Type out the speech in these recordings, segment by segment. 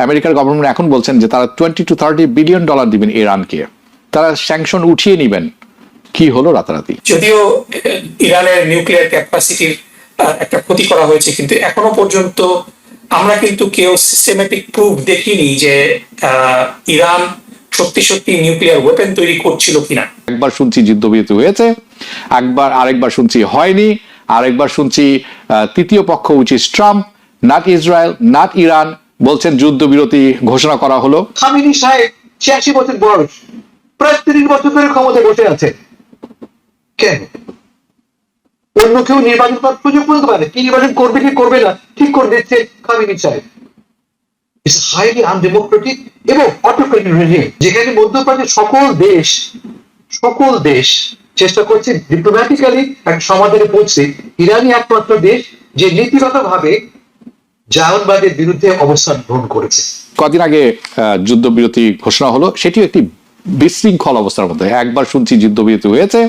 আমেরিকার গভর্নমেন্ট এখন বলছেন যে তারা $20 to 30 বিলিয়ন দিবেন ইরানকে, তারা স্যাংশন উঠিয়ে নেবেন। কি হলো রাতারাতি? যদিও ইরানের নিউক্লিয়ার ক্যাপাসিটির একটা ক্ষতি করা হয়েছে, কিন্তু এখনো পর্যন্ত আমরা কিন্তু কেউ সিস্টেমেটিক প্রুফ দেখিনি যে ইরান সত্যি সত্যি নিউক্লিয়ার ওয়েপেন তৈরি করছিল কিনা। একবার শুনছি যুদ্ধবিরতি হয়েছে, আরেকবার শুনছি হয়নি, আরেকবার শুনছি তৃতীয় পক্ষ which is Trump, not Israel, not Iran, বলছেন যুদ্ধবিরতি ঘোষণা করা হলো। খামেনি সাহেব 86 বছর বয়স, প্রায় 30 বছর ধরে ক্ষমতায় বসে আছে। কেন অন্য কেউ নির্বাচন করার সুযোগ করতে পারে? কি নির্বাচন করবে কি করবে না ঠিক করে দিচ্ছে খামেনি সাহেব। ইটস হাইলি আনডেমোক্রেটিক এবং অটোক্রেটিক রেজিম, যেখানে মধ্যপ্রাচ্যের সকল দেশ চেষ্টা করছে ডিপ্লোম্যাটিক্যালি একটা সমাধানে পৌঁছে। ইরানই একমাত্র দেশ যে নীতিগতভাবে জায়নবাদের বিরুদ্ধে অবস্থান গ্রহণ করেছে। কদিন আগে যুদ্ধবিরতি ঘোষণা হলো, সেটিও একটি বিশৃঙ্খল অবস্থার মধ্যে। একবার শুনছি যুদ্ধবিরতি হয়েছে,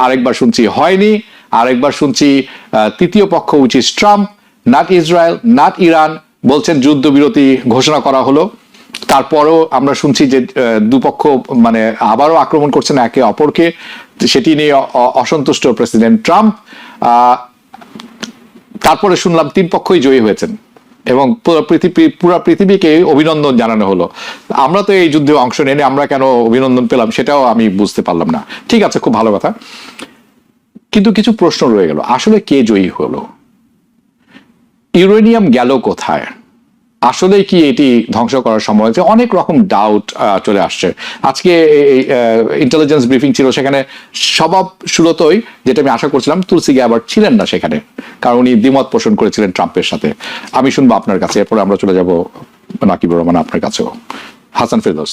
আরেকবার শুনছি হয়নি, আরেকবার শুনছি তৃতীয় পক্ষ which is Trump, not Israel, not Iran, বলছেন যুদ্ধবিরতি ঘোষণা করা হলো। তারপরও আমরা শুনছি যে দুপক্ষ মানে আবারও আক্রমণ করছেন একে অপরকে, সেটি নিয়ে অসন্তুষ্ট প্রেসিডেন্ট ট্রাম্প। তারপরে শুনলাম তিন পক্ষই জয়ী হয়েছেন এবং পুরো পৃথিবীকে অভিনন্দন জানানো হলো। আমরা তো এই যুদ্ধে অংশ নেই, আমরা কেন অভিনন্দন পেলাম সেটাও আমি বুঝতে পারলাম না। ঠিক আছে, খুব ভালো কথা, কিন্তু কিছু প্রশ্ন রয়ে গেল। আসলে কে জয়ী হলো? ইউরেনিয়াম গেল কোথায়? আসলে কি এটি ধ্বংস করার সম্ভব হয়েছে? অনেক রকম ডাউট চলে আসছে। আজকে ইন্টেলিজেন্স ব্রিফিং ছিল, সেখানে স্বভাব সুরতই, যেটা আমি আশা করছিলাম, তুলসী গ্যাবার্ট ছিলেন না সেখানে, কারণ উনি দ্বিমত পোষণ করেছিলেন ট্রাম্পের সাথে। আমি শুনবো আপনার কাছে, এরপরে আমরা চলে যাব নাকিবুর রহমান আপনার কাছেও। হাসান ফেরদৌস।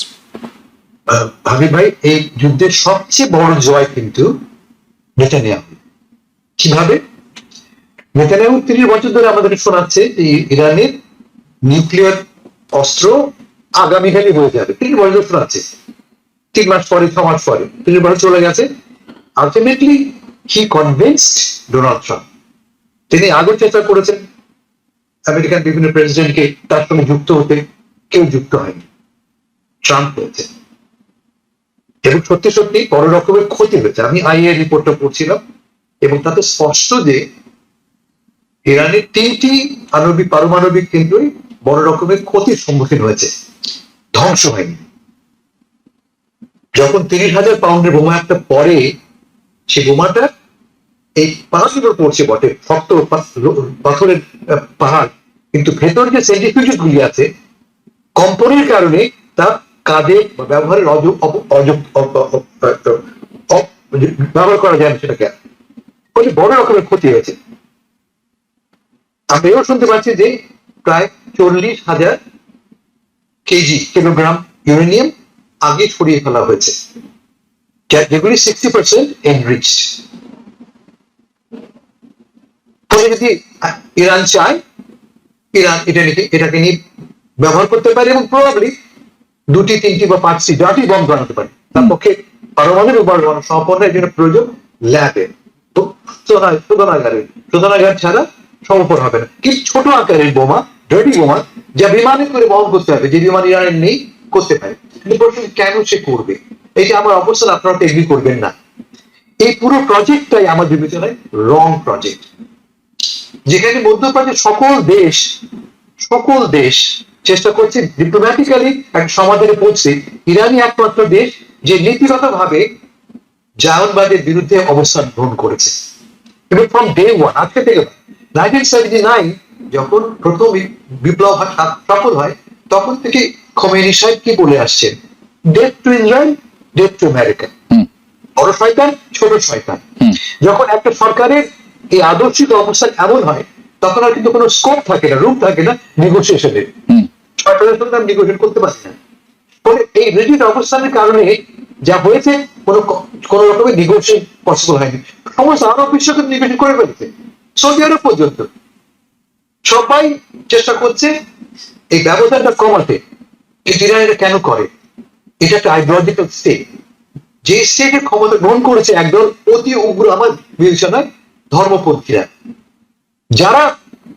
হাবিব ভাই, এই যুদ্ধের সবচেয়ে বড় জয় কিন্তু নেতানিয়াহু। কিভাবে? নেতানিয়াহু 30 বছর ধরে আমাদের শোনাচ্ছে যে ইরানের নিউক্লিয়ার অস্ত্র আগামীকালই হয়ে যাবে। 30 বছর শোনাচ্ছে, 3 মাস পরে 6 মাস পরে 30 বছর চলে গেছে। আলটিমেটলি হি কনভিন্সড ডোনাল্ড ট্রাম্প। তিনি আগে চেষ্টা করেছেন আমেরিকান বিভিন্ন প্রেসিডেন্টকে তার সঙ্গে যুক্ত হতে, কেউ যুক্ত হয়নি, ট্রাম্প হয়েছে। এবং সত্যি সত্যি বড় রকমের ক্ষতি হয়েছে। আমি আইএ রিপোর্টটা পড়ছিলাম এবং তাতে স্পষ্ট যে ইরানের 3টি পারমাণবিক কেন্দ্রই বড় রকমের ক্ষতির সম্মুখীন হয়েছে, ধ্বংস হয়নি। যখন 30,000 পাউন্ডের বোমা একটা পরে, সেই বোমাটা এই পাহাড়ের উপর পড়ছে বটে, শক্ত পাথরের পাহাড়, কিন্তু ভেতর যে সেন্ট্রিফিউজ গুলি আছে, কম্পনের কারণে তার কাজে ব্যবহারের ব্যবহার করা যায় না সেটাকে, বড় রকমের ক্ষতি হয়েছে। আমরা এও শুনতে পাচ্ছি যে প্রায় 40,000 কিলোগ্রাম ইউরেনিয়াম আগে ছড়িয়ে ফেলা হয়েছে, যেগুলি 60% এনরিচড। ফলে যদি ইরান চায়, ইরান এটাকে নিয়ে ব্যবহার করতে পারে এবং প্রবাবলি 2টি 3টি বা 5টি জাতি বন্ধ বানাতে পারে। তার পক্ষে পারমাণবিক বোমা সম্পন্নের জন্য প্রয়োজন ল্যাবে, শোধনাগার ছাড়া সম্ভব হবে না। কি ছোট আকারের বোমা, ডার্টি বোমা, যা বিমানে করে বহন করতে হবে, যে বিমান ইরানের নেই, করতে পারে। কিন্তু প্রশ্ন কেন সে করবে? এটা আমার অবস্থান, আপনারা তো এগ্রি করবেন না। এই পুরো প্রজেক্টটাই আমার বিবেচনায় রং প্রজেক্ট, যেখানে মধ্যপ্রাচ্যের সকল দেশ চেষ্টা করছে ডিপ্লোম্যাটিক্যালি একটা সমাধানে পৌঁছে। ইরানই একমাত্র দেশ যে নীতিগতভাবে জায়নবাদের বিরুদ্ধে অবস্থান গ্রহণ করেছে। এবং ফ্রম ডে ওয়ান, আজকে থেকে 1979 যখন প্রথম বিপ্লব সফল হয়, তখন থেকে খোমেনি সাহেব কি বলে আসছেন? Death two Israel, death to America. বড় শয়তান, ছোট শয়তান। যখন একটা সরকারের এই আদর্শিক অবস্থান এমন হয়, তখন আর কিন্তু কোনো স্কোপ থাকে না, রুম থাকে না নেগোসিয়েশনের। সরকারের সঙ্গে আমি নেগোসিয়েট করতে পারি না। ফলে এই রিজিড অবস্থানের কারণে যা হয়েছে, কোন রকমের নেগোসিয়েট পসিবল হয়নি। সমস্ত আরব বিশ্বকে নেগোসিয়েট করে ফেলেছে, সৌদি আরব পর্যন্ত। সবাই চেষ্টা করছে এই ব্যবধানটা কমাতে। ইরান এটা কেন করে? এটা একটা আইডিওলজিক্যাল স্টেট, যে স্টেটের ক্ষমতা গ্রহণ করেছে একদল অতি উগ্র, আমার বিবেচনায় ধর্মপন্থীরা, যারা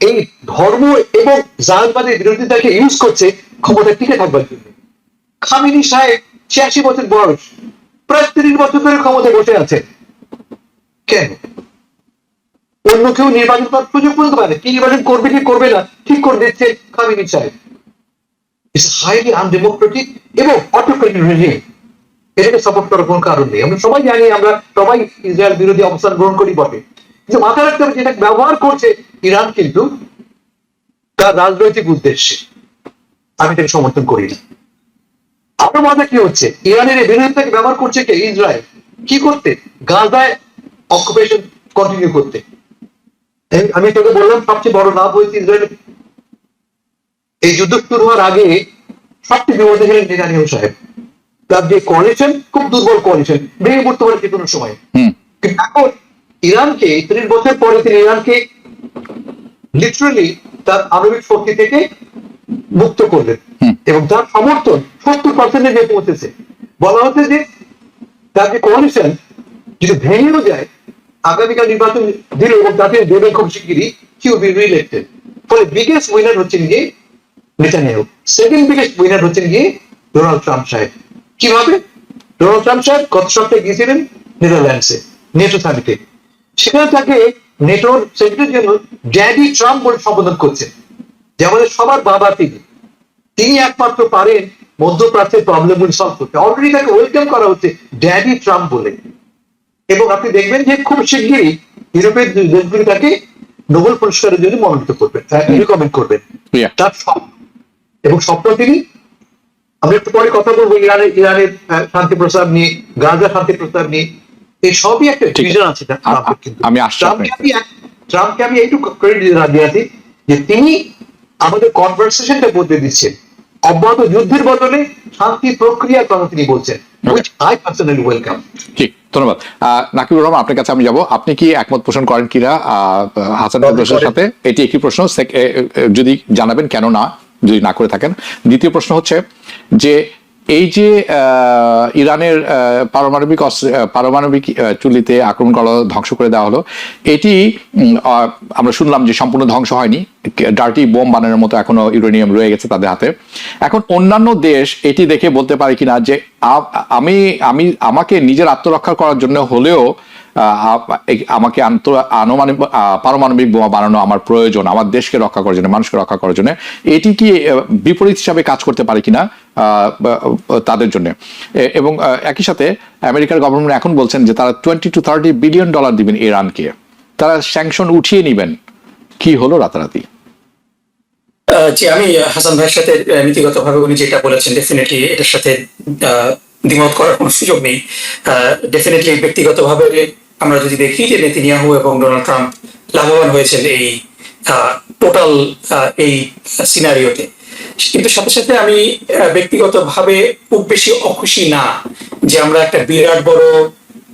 এই ধর্ম এবং জালবাদের বিরোধিতাকে ইউজ করছে ক্ষমতা টিকে থাকবার জন্য। খামেনি সাহেব 86 বছর বয়স, প্রায় 30 বছর ধরে ক্ষমতায় বসে আছে। কেন? অন্য কেউ নির্বাচন করার সুযোগ করতে পারে, কি নির্বাচন করবে কি করবে না ঠিক করে দিচ্ছে খামেনি সাহেব। ইটস হাইলি আনডেমোক্রেটিক এবং অটোক্রেটিক রেজিম। এটাকে সাপোর্ট করার কোনো কারণ নেই। আমরা সবাই জানি, আমরা সবাই ইসরায়েল বিরোধী অবস্থান গ্রহণ করি বটে, কিন্তু মাথায় রাখতে হবে যেটা ব্যবহার করছে ইরান কিন্তু তার রাজনৈতিক উদ্দেশ্যে। আমি এটাকে সমর্থন করি না। আপনার মাথা কি হচ্ছে, ইরানের এই বিরোধিতাকে ব্যবহার করছে কে? ইসরায়েল। কি করতে? গাজায় অকুপেশন কন্টিনিউ করতে। আমি তোকে বললাম সবচেয়ে বড় লাভ হয়েছে ইসরায়েল। এই যুদ্ধ শুরু হওয়ার আগে সবচেয়ে বিপদে ছিলেন নেতানিয়াহু সাহেব। তার যে কোয়ালিশন খুব দুর্বল কোয়ালিশন, ভেঙে পড়তে পারে যে কোনো সময়। কিন্তু এখন ইরানকে 30 বছর পরে তিনি ইরানকে লিটারালি তার আণবিক শক্তি থেকে মুক্ত করলেন এবং তার সমর্থন 70% যে পৌঁছেছে। বলা হচ্ছে যে তার যে কোয়ালিশন যদি ভেঙেও যায়, আগামীকাল নির্বাচন দিল এবং তাতে দেবেন খুব শিগগিরই, he will be re-elected। ফলে বিগেস্ট উইনার হচ্ছেন গিয়ে নেতানিয়াহু, সেকেন্ড বিগেস্ট উইনার হচ্ছেন গিয়ে ডোনাল্ড ট্রাম্প সাহেব। কিভাবে? ডোনাল্ড ট্রাম্প সাহেব গত সপ্তাহে গিয়েছিলেন নেদারল্যান্ডসে নেটো সামিটে। সেখানে তাকে নেটোর সেক্রেটারি জেনারেল ড্যাডি ট্রাম্প বলে সম্বোধন করছেন, যে আমাদের সবার বাবা তিনি একমাত্র পারেন মধ্যপ্রাচ্যের প্রবলেম গুলি সলভ করতে। অলরেডি তাকে ওয়েলকাম করা হচ্ছে ড্যাডি ট্রাম্প বলে। এবং আপনি দেখবেন যে খুব শিগগিরই ইউরোপের দেশগুলি তাকে নোবেল পুরস্কারের জন্য মনোনীত করবেন, রিকমেন্ড করবেন। তার স্বপ্ন এবং স্বপ্ন তিনি, আমরা একটু পরে কথা বলবো ইরানের শান্তি প্রস্তাব নিয়ে, গাজা শান্তি প্রস্তাব নিয়ে। এই সবই একটা ভিশন আছে ট্রাম্পের। কিন্তু ট্রাম্পকে আমি একটু ক্রেডিট দিয়ে আছি যে তিনি আমাদের কনভারসেশনটা বদলে দিচ্ছেন। অব্যাহত যুদ্ধের বদলে শান্তি প্রক্রিয়ার কথা তিনি বলছেন, which I personally welcome। ঠিক, ধন্যবাদ। নাকিবুর রহমান, আপনার কাছে আমি যাব। আপনি কি একমত পোষণ করেন কিনা হাসান ফেরদৌসের সাথে? এটি একটি প্রশ্ন, যদি জানাবেন কেন না, যদি না করে থাকেন। দ্বিতীয় প্রশ্ন হচ্ছে যে এই যে ইরানের পারমাণবিক চুল্লিতে আক্রমণ করা, ধ্বংস করে দেওয়া হলো, এটি আমরা শুনলাম যে সম্পূর্ণ ধ্বংস হয়নি, ডার্টি বোম বানানোর মতো এখনো ইউরেনিয়াম রয়ে গেছে তাদের হাতে। এখন অন্যান্য দেশ এটি দেখে বলতে পারে কিনা যে আমাকে নিজের আত্মরক্ষা করার জন্য হলেও আমাকে পারমাণবিক বোমা বানানো আমার প্রয়োজন, আমার দেশকে রক্ষা করার জন্য, মানুষকে রক্ষা করার জন্য। এটি কি বিপরীত হিসাবে কাজ করতে পারে কিনা তাদের জন্য? এবং একই সাথে আমেরিকার গভর্নমেন্ট এখন বলছেন যে তারা $20 to $30 বিলিয়ন দিবেন ইরানকে, তারা স্যাংশন উঠিয়ে নিবেন। কি হলো রাতারাতি? জি, আমি হাসান ভাইয়ের সাথে নীতিগতভাবে উনি যেটা বলেছেন ডেফিনেটলি এটার সাথে দ্বিমত করার কোনো সুযোগ নেই। ডেফিনেটলি ব্যক্তিগতভাবে আমরা যদি দেখি যে নেতানিয়াহু এবং ডোনাল্ড ট্রাম্প লাভবান হয়েছেন এই টোটাল এই সিনারিওতে। কিন্তু সাথে সাথে আমি ব্যক্তিগতভাবে খুব বেশি অখুশি না যে আমরা একটা বিরাট বড়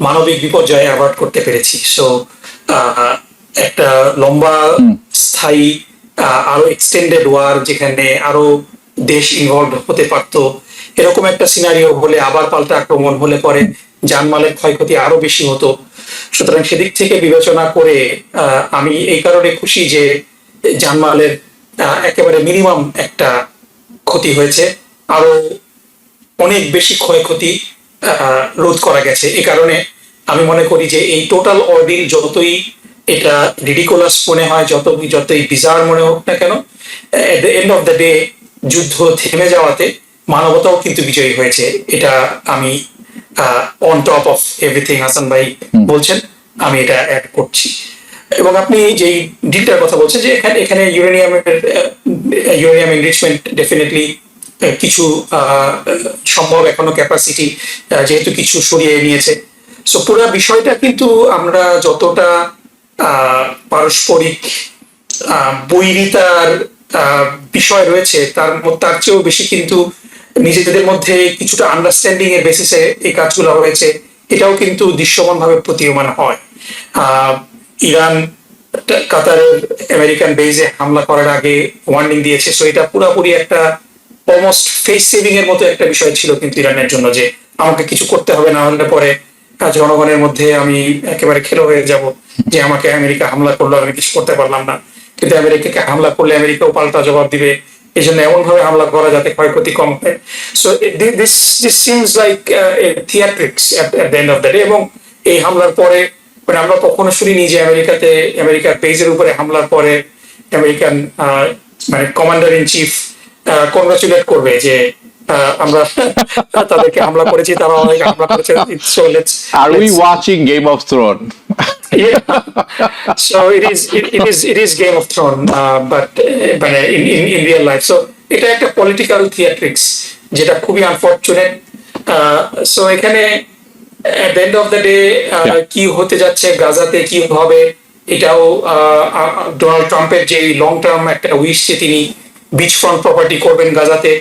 মানবিক বিপর্যয় অ্যাভয়েড করতে পেরেছি। সো একটা লম্বা স্থায়ী আরো এক্সটেন্ডেড ওয়ার, যেখানে আরো দেশ ইনভলভ হতে পারতো, এরকম একটা সিনারিও হলে, আবার পাল্টা আক্রমণ হলে পরে জানমালের ক্ষয়ক্ষতি আরো বেশি হতো। সুতরাং সেদিক থেকে বিবেচনা করে আমি এই কারণে খুশি যে জানমালের একেবারে মিনিমাম একটা ক্ষতি হয়েছে, আরো অনেক বেশি ক্ষয়ক্ষতি রোধ করা গেছে। এই কারণে আমি মনে করি যে এই টোটাল অর্ডিল যতই এটা রিডিকুলাস মনে হয়, যতই বিজার মনে হোক না কেন, এট the end of the day যুদ্ধ থেমে যাওয়াতে মানবতাও কিন্তু বিজয়ী হয়েছে। এটা আমি on top of everything Hasan ভাই বলছেন, আমি এটা অ্যাড করছি। এবং আপনি যেই ডিলটার কথা বলছেন যে এখানে ইউরেনিয়াম এনরিচমেন্ট ডেফিনেটলি কিছু সম্ভব এখনো ক্যাপাসিটি, যেহেতু কিছু সরিয়ে নিয়েছে। সো পুরো বিষয়টা কিন্তু আমরা যতটা পারস্পরিক বৈরিতার বিষয় রয়েছে তার চেয়েও বেশি কিন্তু নিজেদের মধ্যে কিছুটা আন্ডারস্ট্যান্ডিং এর বেসিসে এই কাজগুলো হয়েছে, এটাও কিন্তু দৃশ্যমান ভাবে প্রতীয়মান হয়। ইরান কাতারের আমেরিকান বেজে হামলা করার আগে ওয়ার্নিং দিয়েছে। সো এটা পুরোপুরি একটা অলমোস্ট ফেস সেভিং এর মতো একটা বিষয় ছিল কিন্তু ইরানের জন্য, যে আমাকে কিছু করতে হবে, না হলে পরে জনগণের মধ্যে আমি একেবারে খেলো হয়ে যাব যে আমাকে আমেরিকা হামলা করলো, আমি কিছু করতে পারলাম না। কিন্তু আমেরিকাকে হামলা করলে আমেরিকাও পাল্টা জবাব দিবে, এই জন্য এমন ভাবে হামলা করা যাতে ক্ষয়ক্ষতি কম হয়। So this seems like theatrics at the end of the day. এবং এই হামলার পরে মানে আমরা কখনো শুনিনি যে আমেরিকার বেজের উপরে হামলার পরে আমেরিকান মানে কমান্ডার ইন চিফ কংগ্রাচুলেট করবে যে আমরা তাদেরকে হামলা করেছি, তারা অনেক হামলা করেছে। So Are we watching Game of Thrones? yeah. So it is Game of Thrones, but in real life. So এটা একটা পলিটিক্যাল থিয়েট্রিক্স যেটা খুবই আনফরচুনেট। সো এখানে at the end of the day কি হতে যাচ্ছে গাজাতে, কি হবে, এটাও ডোনাল্ড ট্রাম্পের যে লং টার্ম একটা উইশ যে তিনি বিচ ফ্রন্ট প্রপার্টি করবেন গাজাতে,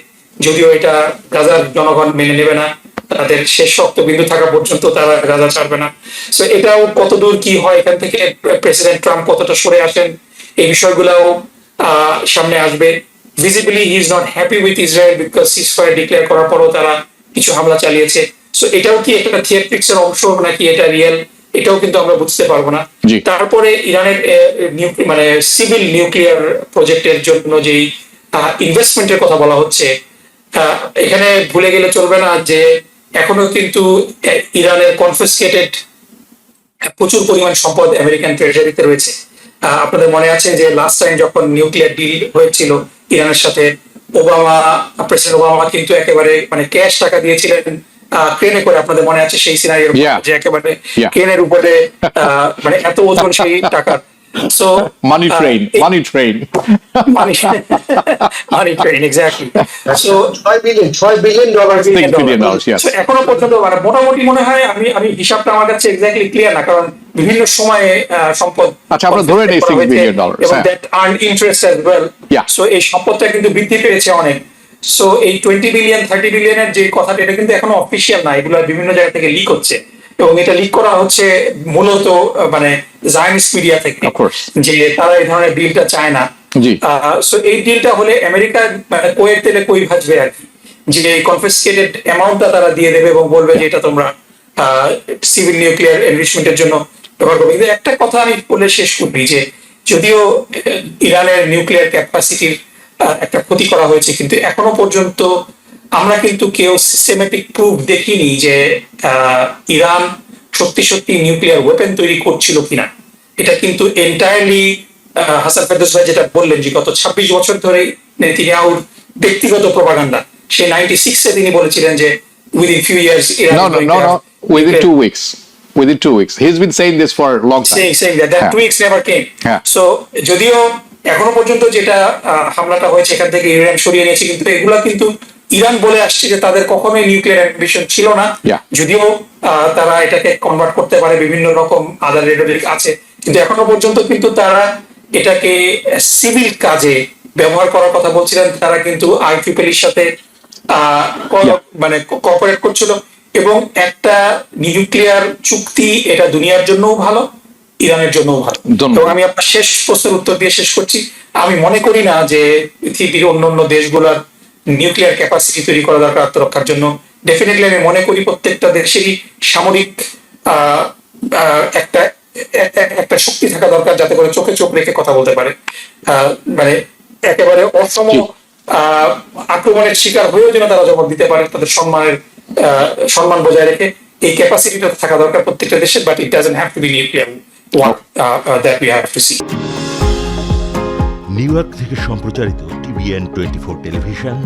যদিও এটা গাজার জনগণ মেনে নেবে না, তাদের শেষ রক্তবিন্দু থাকা পর্যন্ত তারা গাজা ছাড়বে না। সো এটাও কতদূর কি হয়, এখান থেকে প্রেসিডেন্ট ট্রাম্প কতটা সরে আসেন, এই বিষয়গুলোও সামনে আসবে। Visibly he is not happy with Israel because ceasefire declare করার পরও তারা কিছু হামলা চালিয়েছে। সো এটাও কি একটা থিয়েট্রিক্স এর অংশ নাকি এটা রিয়েল, এটাও কিন্তু আমরা বুঝতে পারবো না। তারপরে ইরানের মানে সিভিল নিউক্লিয়ার প্রজেক্টের জন্য যেই ইনভেস্টমেন্টের কথা বলা হচ্ছে, এখানে ভুলে গেলে চলবে না যে এখনো কিন্তু ইরানের কনফিসকেটেড প্রচুর পরিমাণ সম্পদ আমেরিকান ট্রেজারিতে রয়েছে। আপনাদের মনে আছে যে লাস্ট টাইম যখন নিউক্লিয়ার ডিল হয়েছিল ইরানের সাথে, প্রেসিডেন্ট ওবামা কিন্তু একেবারে মানে ক্যাশ টাকা দিয়েছিলেন ট্রেনে করে, আপনাদের মনে আছে সেই সিনারিওর যে একেবারে ট্রেনের উপরে মানে এত ওজন সেই টাকার। So money train exactly. So $6 billion yes. So এখনো পর্যন্ত মানে মোটামুটি মনে হয় আমি হিসাবটা আমার কাছে এক্স্যাক্টলি ক্লিয়ার না, কারণ বিভিন্ন সময়ে সম্পদ আচ্ছা আমরা ধরে নেই $6 billion এবং that earn interest as well. So এই সম্পদটা কিন্তু বৃদ্ধি পেয়েছে অনেক। সো এই 20 বিলিয়ন 30 বিলিয়নের যে কথাটা, এটা কিন্তু এখনো অফিসিয়াল না, এগুলো বিভিন্ন জায়গা থেকে লিক হচ্ছে এবং এটা লিক করা হচ্ছে মূলত মানে জায়নিস্ট মিডিয়া থেকে, যে তারা এই ধরনের ডিলটা চায় না। সো এই ডিলটা হলে আমেরিকা কোয়ের তেলে কই ভাজবে আর কি, যে এই কনফিসকেটেড অ্যামাউন্টটা তারা দিয়ে দেবে এবং বলবে যে এটা তোমরা সিভিল নিউক্লিয়ার এনরিচমেন্টের জন্য ব্যবহার করবে। কিন্তু একটা কথা আমি বলে শেষ করবি যে যদিও ইরানের নিউক্লিয়ার ক্যাপাসিটির একটা ক্ষতি করা হয়েছে, কিন্তু এখনো পর্যন্ত আমরা কিন্তু কেউ সিস্টেমেটিক প্রুফ দেখিনি যে ইরান সত্যি সত্যি নিউক্লিয়ার ওয়েপেন তৈরি করছিল কিনা। এটা কিন্তু এন্টায়ারলি হাসান ফেরদৌস ভাই যেটা বললেন যে গত 26 বছর ধরে নেতানিয়াহুর ব্যক্তিগত প্রপাগান্ডা, সে 96-এ তিনি বলেছিলেন যে within few years Iran within 2 weeks. Within 2 weeks. He's been saying this for a long time. Saying that 2 weeks never came. So যদিও এখনো পর্যন্ত যেটা হামলাটা হয়েছে এখান থেকে ইরান সরিয়ে নিয়েছে, কিন্তু এগুলা কিন্তু ইরান বলে আসছে যে তাদের কখনোই নিউক্লিয়ার অ্যাম্বিশন ছিল না, যদিও তারা এটাকে কনভার্ট করতে পারে, বিভিন্ন রকম আদার রেটরিক আছে, কিন্তু এখনো পর্যন্ত কিন্তু তারা এটাকে সিভিল কাজে ব্যবহার করার কথা বলছিলেন। তারা কিন্তু আইপিপিএল-এর সাথে মানে কোঅপারেট করছিল এবং একটা নিউক্লিয়ার চুক্তি এটা দুনিয়ার জন্যও ভালো, ইরানের জন্যও ভালো। এবং আমি আপনার শেষ প্রশ্নের উত্তর দিয়ে শেষ করছি, আমি মনে করি না যে পৃথিবীর অন্যান্য দেশগুলোর নিউক্লিয়ার ক্যাপাসিটি তৈরি করা দরকার আত্মরক্ষার জন্য। ডেফিনেটলি আমি মনে করি প্রত্যেকটা দেশেরই সামরিক একটা শক্তি থাকা দরকার, যাতে করে চোখে চোখ রেখে কথা বলতে পারে, মানে একেবারে অসম আক্রমণের শিকার হয়েও যেন তারা জবাব দিতে পারে তাদের সম্মান বজায় রেখে। এই ক্যাপাসিটিটা থাকা দরকার প্রত্যেকটা দেশের, but it doesn't have to be nuclear that we have to see. New York সম্প্রচারিত TVN 24 টেলিভিশন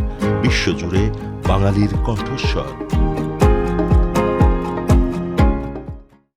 বিশ্বজুড়ে বাঙালির কণ্ঠস্বর।